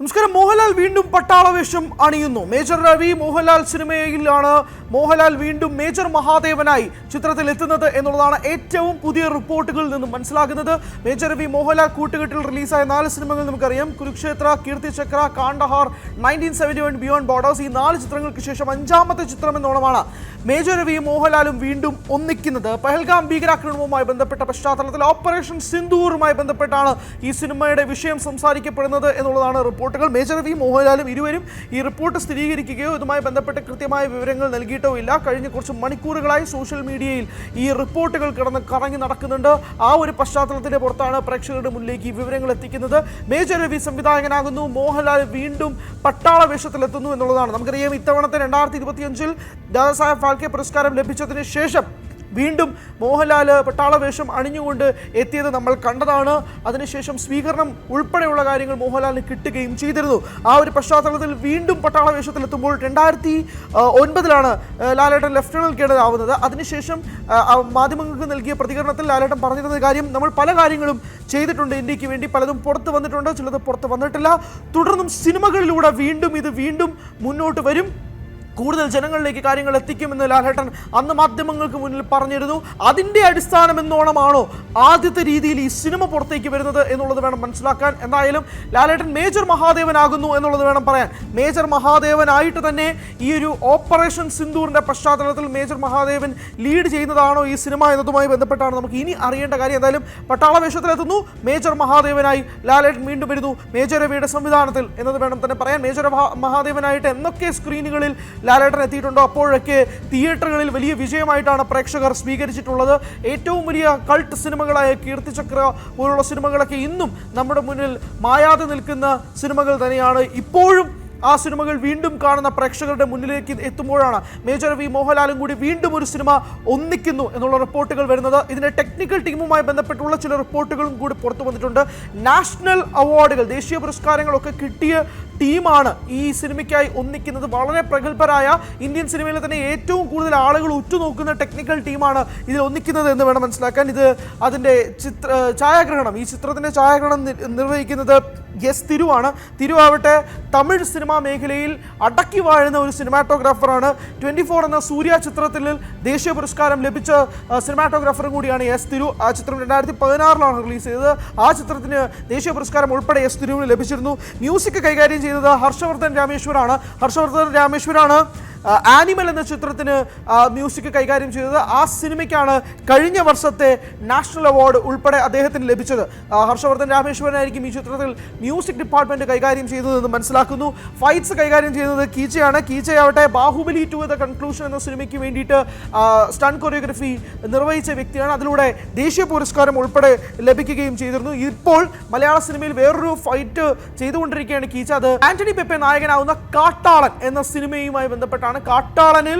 നമസ്കാരം. മോഹൻലാൽ വീണ്ടും പട്ടാളവേഷം അണിയുന്നു. മേജർ രവി മോഹൻലാൽ സിനിമയിലാണ് മോഹൻലാൽ വീണ്ടും മേജർ മഹാദേവനായി ചിത്രത്തിൽ എത്തുന്നത് എന്നുള്ളതാണ് ഏറ്റവും പുതിയ റിപ്പോർട്ടുകളിൽ നിന്നും മനസ്സിലാകുന്നത്. മേജർ രവി മോഹൻലാൽ കൂട്ടുകെട്ടിൽ റിലീസായ 4 സിനിമകൾ നമുക്കറിയാം. Kurukshetra, Keerthichakra, Kandahar, 1971 beyond borders. ഈ 4 ചിത്രങ്ങൾക്ക് ശേഷം 5ാമത്തെ ചിത്രം എന്നോണമാണ് മേജർ രവിയും മോഹൻലാലും വീണ്ടും ഒന്നിക്കുന്നത്. പഹൽഗാം ഭീകരാക്രമണവുമായി ബന്ധപ്പെട്ട പശ്ചാത്തലത്തിൽ ഓപ്പറേഷൻ സിന്ദൂറുമായി ബന്ധപ്പെട്ടാണ് ഈ സിനിമയുടെ വിഷയം സംസാരിക്കപ്പെടുന്നത് എന്നുള്ളതാണ് റിപ്പോർട്ടുകൾ. മേജർ രവിയും മോഹൻലാലും ഇരുവരും ഈ റിപ്പോർട്ട് സ്ഥിരീകരിക്കുകയോ ഇതുമായി ബന്ധപ്പെട്ട് കൃത്യമായ വിവരങ്ങൾ നൽകിയിട്ടോ ഇല്ല. കഴിഞ്ഞ കുറച്ച് മണിക്കൂറുകളായി സോഷ്യൽ മീഡിയയിൽ ഈ റിപ്പോർട്ടുകൾ കറങ്ങി നടക്കുന്നുണ്ട്. ആ ഒരു പശ്ചാത്തലത്തിന്റെ പുറത്താണ് പ്രേക്ഷകരുടെ മുന്നിലേക്ക് ഈ വിവരങ്ങൾ എത്തിക്കുന്നത്. മേജർ രവി സംവിധായകനാകുന്നു, മോഹൻലാൽ വീണ്ടും പട്ടാള വേഷത്തിലെത്തുന്നു എന്നുള്ളതാണ്. നമുക്കറിയാം, ഇത്തവണത്തെ 2025 ദാദാസാഹേബ് ഫാൽക്കെ പുരസ്കാരം ലഭിച്ചതിന് ശേഷം വീണ്ടും മോഹൻലാൽ പട്ടാളവേഷം അണിഞ്ഞുകൊണ്ട് എത്തിയത് നമ്മൾ കണ്ടതാണ്. അതിനുശേഷം സ്വീകരണം ഉൾപ്പെടെയുള്ള കാര്യങ്ങൾ മോഹൻലാലിന് കിട്ടുകയും ചെയ്തിരുന്നു. ആ ഒരു പശ്ചാത്തലത്തിൽ വീണ്ടും പട്ടാളവേഷത്തിലെത്തുമ്പോൾ 2009 ലാലേട്ടൻ ലഫ്റ്റനന്റ് കേണൽ ആവുന്നത്. അതിനുശേഷം മാധ്യമങ്ങൾക്ക് നൽകിയ പ്രതികരണത്തിൽ ലാലേട്ടൻ പറഞ്ഞിരുന്ന കാര്യം, നമ്മൾ പല കാര്യങ്ങളും ചെയ്തിട്ടുണ്ട് ഇന്ത്യക്ക് വേണ്ടി, പലതും പുറത്ത് വന്നിട്ടുണ്ട്, ചിലത് പുറത്ത് വന്നിട്ടില്ല. തുടർന്നും സിനിമകളിലൂടെ വീണ്ടും മുന്നോട്ട് വരും, കൂടുതൽ ജനങ്ങളിലേക്ക് കാര്യങ്ങൾ എത്തിക്കുമെന്ന് ലാലേട്ടൻ അന്ന് മാധ്യമങ്ങൾക്ക് മുന്നിൽ പറഞ്ഞിരുന്നു. അതിൻ്റെ അടിസ്ഥാനം എന്നോണമാണോ ആദ്യത്തെ രീതിയിൽ ഈ സിനിമ പുറത്തേക്ക് വരുന്നത് എന്നുള്ളത് വേണം മനസ്സിലാക്കാൻ. എന്തായാലും ലാലേട്ടൻ മേജർ മഹാദേവനാകുന്നു എന്നുള്ളത് വേണം പറയാൻ. മേജർ മഹാദേവനായിട്ട് തന്നെ ഈ ഒരു ഓപ്പറേഷൻ സിന്ദൂറിൻ്റെ പശ്ചാത്തലത്തിൽ മേജർ മഹാദേവൻ ലീഡ് ചെയ്യുന്നതാണോ ഈ സിനിമ എന്നതുമായി ബന്ധപ്പെട്ടാണ് നമുക്ക് ഇനി അറിയേണ്ട കാര്യം. എന്തായാലും പട്ടാള വേഷത്തിലെത്തുന്നു, മേജർ മഹാദേവനായി ലാലേട്ടൻ വീണ്ടും വരുന്നു മേജർ രവിയുടെ സംവിധാനത്തിൽ എന്നത് വേണം തന്നെ പറയാൻ. മേജർ മഹാദേവനായിട്ട് എന്നൊക്കെ സ്ക്രീനുകളിൽ ലാലേട്ടൻ എത്തിയിട്ടുണ്ടോ അപ്പോഴൊക്കെ തിയേറ്ററുകളിൽ വലിയ വിജയമായിട്ടാണ് പ്രേക്ഷകർ സ്വീകരിച്ചിട്ടുള്ളത്. ഏറ്റവും വലിയ കൾട്ട് സിനിമകളായ കീർത്തിചക്ര പോലുള്ള സിനിമകളൊക്കെ ഇന്നും നമ്മുടെ മുന്നിൽ മായാതെ നിൽക്കുന്ന സിനിമകൾ തന്നെയാണ്. ഇപ്പോഴും ആ സിനിമകൾ വീണ്ടും കാണുന്ന പ്രേക്ഷകരുടെ മുന്നിലേക്ക് എത്തുമ്പോഴാണ് മേജർ രവി മോഹൻലാലും കൂടി വീണ്ടും ഒരു സിനിമ ഒന്നിക്കുന്നു എന്നുള്ള റിപ്പോർട്ടുകൾ വരുന്നത്. ഇതിൻ്റെ ടെക്നിക്കൽ ടീമുമായി ബന്ധപ്പെട്ടുള്ള ചില റിപ്പോർട്ടുകളും കൂടി പുറത്തു വന്നിട്ടുണ്ട്. നാഷണൽ അവാർഡുകൾ, ദേശീയ പുരസ്കാരങ്ങളൊക്കെ കിട്ടിയ ടീമാണ് ഈ സിനിമയ്ക്കായി ഒന്നിക്കുന്നത്. വളരെ പ്രഗത്ഭരായ ഇന്ത്യൻ സിനിമയിൽ തന്നെ ഏറ്റവും കൂടുതൽ ആളുകൾ ഉറ്റുനോക്കുന്ന ടെക്നിക്കൽ ടീമാണ് ഇതിൽ ഒന്നിക്കുന്നത് എന്ന് വേണം മനസ്സിലാക്കാൻ. ഇത് അതിൻ്റെ ഛായാഗ്രഹണം, ഈ ചിത്രത്തിൻ്റെ ഛായാഗ്രഹണം നിർവഹിക്കുന്നത് എസ് തിരുവാണ്. തിരുവാവട്ടെ തമിഴ് സിനിമാ മേഖലയിൽ അടക്കി വാഴുന്ന ഒരു സിനിമാറ്റോഗ്രാഫറാണ്. 24 എന്ന സൂര്യ ചിത്രത്തിൽ ദേശീയ പുരസ്കാരം ലഭിച്ച സിനിമാറ്റോഗ്രാഫറും കൂടിയാണ് എസ് തിരു. ആ ചിത്രം 2016 റിലീസ് ചെയ്തത്. ആ ചിത്രത്തിന് ദേശീയ പുരസ്കാരം ഉൾപ്പെടെ എസ് തിരുവിന് ലഭിച്ചിരുന്നു. മ്യൂസിക് കൈകാര്യം ചെയ്തത് ഹർഷവർദ്ധൻ രാമേശ്വരാണ്. ആനിമൽ എന്ന ചിത്രത്തിന് മ്യൂസിക് കൈകാര്യം ചെയ്തത്. ആ സിനിമയ്ക്കാണ് കഴിഞ്ഞ വർഷത്തെ നാഷണൽ അവാർഡ് ഉൾപ്പെടെ അദ്ദേഹത്തിന് ലഭിച്ചത്. ഹർഷവർദ്ധൻ രാമേശ്വരനായിരിക്കും ഈ ചിത്രത്തിൽ മ്യൂസിക് ഡിപ്പാർട്ട്മെന്റ് കൈകാര്യം ചെയ്തതെന്ന് മനസ്സിലാക്കുന്നു. ഫൈറ്റ്സ് കൈകാര്യം ചെയ്യുന്നത് കീച്ചയാണ്. കീച്ചയാവട്ടെ ബാഹുബലി 2 ദ കൺക്ലൂഷൻ എന്ന സിനിമയ്ക്ക് വേണ്ടിയിട്ട് സ്റ്റണ്ട് കൊറിയോഗ്രഫി നിർവഹിച്ച വ്യക്തിയാണ്. അതിലൂടെ ദേശീയ പുരസ്കാരം ഉൾപ്പെടെ ലഭിക്കുകയും ചെയ്തിരുന്നു. ഇപ്പോൾ മലയാള സിനിമയിൽ വേറൊരു ഫൈറ്റ് ചെയ്തുകൊണ്ടിരിക്കുകയാണ് കീച്ച. അത് ആന്റണി പെപ്പെ നായകനാവുന്ന കാട്ടാളൻ എന്ന സിനിമയുമായി ബന്ധപ്പെട്ടാണ്. കാട്ടാളനിൽ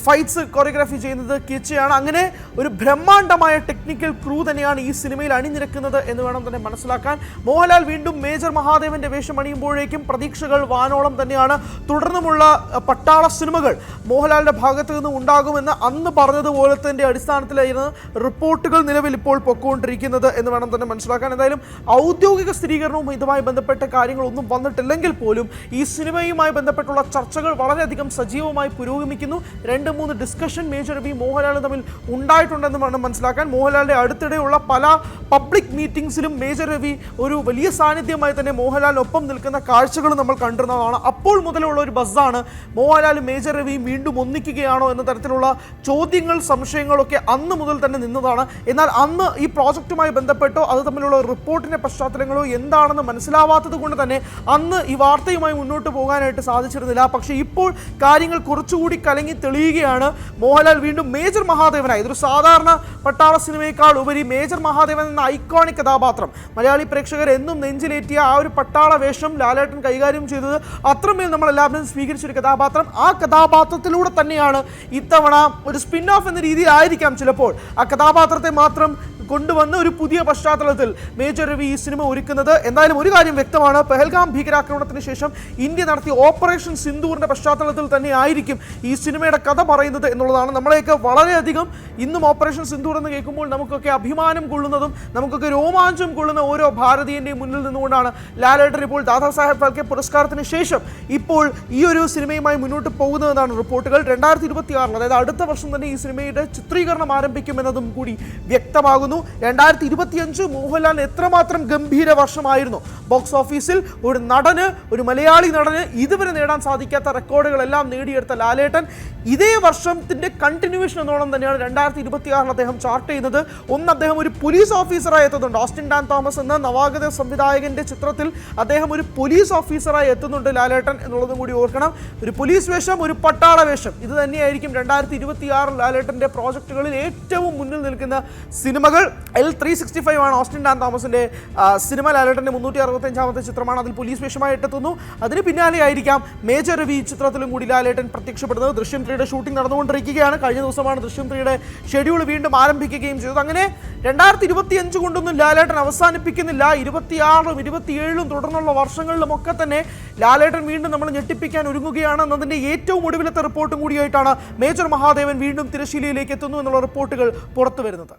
ഫൈറ്റ്സ് കൊറിയോഗ്രാഫി ചെയ്യുന്നത് കീച്ചയാണ്. അങ്ങനെ ഒരു ബ്രഹ്മാണ്ഡമായ ടെക്നിക്കൽ ക്രൂ തന്നെയാണ് ഈ സിനിമയിൽ അണിനിരക്കുന്നത് എന്ന് വേണം തന്നെ മനസ്സിലാക്കാൻ. മോഹൻലാൽ വീണ്ടും മേജർ മഹാദേവന്റെ വേഷം അണിയുമ്പോഴേക്കും പ്രതീക്ഷകൾ വാനോളം തന്നെയാണ്. തുടർന്നുമുള്ള പട്ടാള സിനിമകൾ മോഹൻലാലിന്റെ ഭാഗത്ത് നിന്ന് ഉണ്ടാകുമെന്ന് അന്ന് പറഞ്ഞതുപോലെ തന്നെ അടിസ്ഥാനത്തിലായിരുന്നു റിപ്പോർട്ടുകൾ നിലവിൽ ഇപ്പോൾ പൊക്കോണ്ടിരിക്കുന്നത് എന്ന് വേണം തന്നെ മനസ്സിലാക്കാൻ. എന്തായാലും ഔദ്യോഗിക സ്ഥിരീകരണവും ഇതുമായി ബന്ധപ്പെട്ട കാര്യങ്ങളൊന്നും വന്നിട്ടില്ലെങ്കിൽ പോലും ഈ സിനിമയുമായി ബന്ധപ്പെട്ടുള്ള ചർച്ചകൾ വളരെയധികം സജീവമായി പുരോഗമിക്കുന്നു. 2-3 ഡിസ്കഷൻ മേജർ രവി മോഹൻലാലും തമ്മിൽ ഉണ്ടായിട്ടുണ്ടെന്ന് വേണം മനസ്സിലാക്കാൻ. മോഹൻലാലിന്റെ അടുത്തിടെയുള്ള പല പബ്ലിക് മീറ്റിംഗ്സിലും മേജർ രവി ഒരു വലിയ സാന്നിധ്യമായി തന്നെ മോഹൻലാലിനൊപ്പം നിൽക്കുന്ന കാഴ്ചകൾ നമ്മൾ കണ്ടിരുന്നതാണ്. അപ്പോൾ മുതലുള്ള ഒരു ബസ്സാണ് മോഹൻലാലും മേജർ രവിയും വീണ്ടും ഒന്നിക്കുകയാണോ എന്ന തരത്തിലുള്ള ചോദ്യങ്ങൾ, സംശയങ്ങളൊക്കെ അന്ന് മുതൽ തന്നെ നിന്നതാണ്. എന്നാൽ അന്ന് ഈ പ്രോജക്റ്റുമായി ബന്ധപ്പെട്ടോ അത് തമ്മിലുള്ള റിപ്പോർട്ടിന്റെ പശ്ചാത്തലങ്ങളോ എന്താണെന്ന് മനസ്സിലാവാത്തത് കൊണ്ട് തന്നെ അന്ന് ഈ വാർത്തയുമായി മുന്നോട്ട് പോകാനായിട്ട് സാധിച്ചിരുന്നില്ല. പക്ഷേ ഇപ്പോൾ കാര്യങ്ങൾ കുറച്ചുകൂടി കലങ്ങി തെളിയുകയാണ്. മോഹൻലാൽ വീണ്ടും മേജർ മഹാദേവനായി, ഇതൊരു സാധാരണ പട്ടാള സിനിമയേക്കാൾ ഉപരി മേജർ മഹാദേവൻ എന്ന ഐക്കോണിക് കഥാപാത്രം, മലയാളി പ്രേക്ഷകർ എന്നും നെഞ്ചിലേറ്റിയ ആ ഒരു പട്ടാള വേഷം ലാലേട്ടൻ കൈകാര്യം ചെയ്തത് അത്രമേൽ നമ്മളെല്ലാവരും സ്വീകരിച്ചൊരു കഥാപാത്രം. ആ കഥാപാത്രത്തിലൂടെ തന്നെയാണ് ഇത്തവണ ഒരു സ്പിൻ ഓഫ് എന്ന രീതിയിലായിരിക്കാം ചിലപ്പോൾ ആ കഥാപാത്രത്തെ മാത്രം കൊണ്ടുവന്ന് ഒരു പുതിയ പശ്ചാത്തലത്തിൽ മേജർ രവി ഈ സിനിമ ഒരുക്കുന്നത്. എന്തായാലും ഒരു കാര്യം വ്യക്തമാണ്, പെഹൽഗാം ഭീകരാക്രമണത്തിന് ശേഷം ഇന്ത്യ നടത്തിയ ഓപ്പറേഷൻ സിന്ദൂറിന്റെ പശ്ചാത്തലത്തിൽ തന്നെ ആയിരിക്കും ഈ സിനിമയുടെ കഥ പറയുന്നത് എന്നുള്ളതാണ്. നമ്മളെയൊക്കെ വളരെയധികം ഇന്നും ഓപ്പറേഷൻ സിന്ദൂർ എന്ന് കേൾക്കുമ്പോൾ നമുക്കൊക്കെ അഭിമാനം കൊള്ളുന്നതും നമുക്കൊക്കെ രോമാഞ്ചം കൊള്ളുന്ന ഓരോ ഭാരതീയന്റെയും മുന്നിൽ നിന്നുകൊണ്ടാണ് ലാലേട്ടൻ ഇപ്പോൾ ദാദാ സാഹേബ് ഫാൽക്കെ പുരസ്കാരത്തിന് ശേഷം ഇപ്പോൾ ഈ ഒരു സിനിമയുമായി മുന്നോട്ട് പോകുന്നതെന്നാണ് റിപ്പോർട്ടുകൾ. 2026 അതായത് അടുത്ത വർഷം തന്നെ ഈ സിനിമയുടെ ചിത്രീകരണം ആരംഭിക്കുമെന്നതും കൂടി വ്യക്തമാകുന്നു. 2025 മോഹൻലാൽ എത്രമാത്രം ഗംഭീര വർഷമായിരുന്നു. ബോക്സ് ഓഫീസിൽ ഒരു മലയാളി നടന് ഇതുവരെ നേടാൻ സാധിക്കാത്ത റെക്കോർഡുകളെല്ലാം നേടിയെടുത്ത ലാലേട്ടൻ ഇതേ വർഷത്തിന്റെ കണ്ടിന്യൂവേഷൻ എന്നോണം തന്നെയാണ് 2026 അദ്ദേഹം ചാർട്ട് ചെയ്യുന്നത്. ഒന്ന്, അദ്ദേഹം ഒരു പോലീസ് ഓഫീസറായി എത്തുന്നുണ്ട്. ഓസ്റ്റിൻ ഡാൻ തോമസ് എന്ന നവാഗത സംവിധായകന്റെ ചിത്രത്തിൽ അദ്ദേഹം ഒരു പോലീസ് ഓഫീസറായി എത്തുന്നുണ്ട് ലാലേട്ടൻ എന്നുള്ളതും കൂടി ഓർക്കണം. ഒരു പോലീസ് വേഷം, ഒരു പട്ടാള വേഷം, ഇത് തന്നെയായിരിക്കും 2026 ലാലേട്ടന്റെ പ്രോജക്റ്റുകളിൽ ഏറ്റവും മുന്നിൽ നിൽക്കുന്ന സിനിമകൾ. L365 ആണ് ഓസ്റ്റിൻ ഡാൻ തോമസിന്റെ സിനിമ. ലാലേട്ടന്റെ 365ാമത്തെ ചിത്രമാണ്. അതിൽ പോലീസ് വേഷമായി എത്തുന്നു. അതിന് പിന്നാലെ ആയിരിക്കാം മേജർ രവി ചിത്രത്തിലും കൂടി ലാലേട്ടൻ പ്രത്യക്ഷപ്പെടുന്നത്. ദൃശ്യം 3യുടെ ഷൂട്ടിംഗ് നടന്നുകൊണ്ടിരിക്കുകയാണ്. കഴിഞ്ഞ ദിവസമാണ് ദൃശ്യം 3യുടെ ഷെഡ്യൂൾ വീണ്ടും ആരംഭിക്കുകയും ചെയ്തത്. അങ്ങനെ 2025 കൊണ്ടൊന്നും ലാലേട്ടൻ അവസാനിപ്പിക്കുന്നില്ല. 26ഉം 27ഉം തുടർന്നുള്ള വർഷങ്ങളിലുമൊക്കെ തന്നെ ലാലേട്ടൻ വീണ്ടും നമ്മൾ ഞെട്ടിപ്പിക്കാൻ ഒരുങ്ങുകയാണ് എന്നതിന്റെ ഏറ്റവും ഒടുവിലത്തെ റിപ്പോർട്ടും കൂടിയായിട്ടാണ് മേജർ മഹാദേവൻ വീണ്ടും തിരശ്ശീലയിലേക്ക് എത്തുന്നു എന്നുള്ള റിപ്പോർട്ടുകൾ പുറത്തു വരുന്നത്.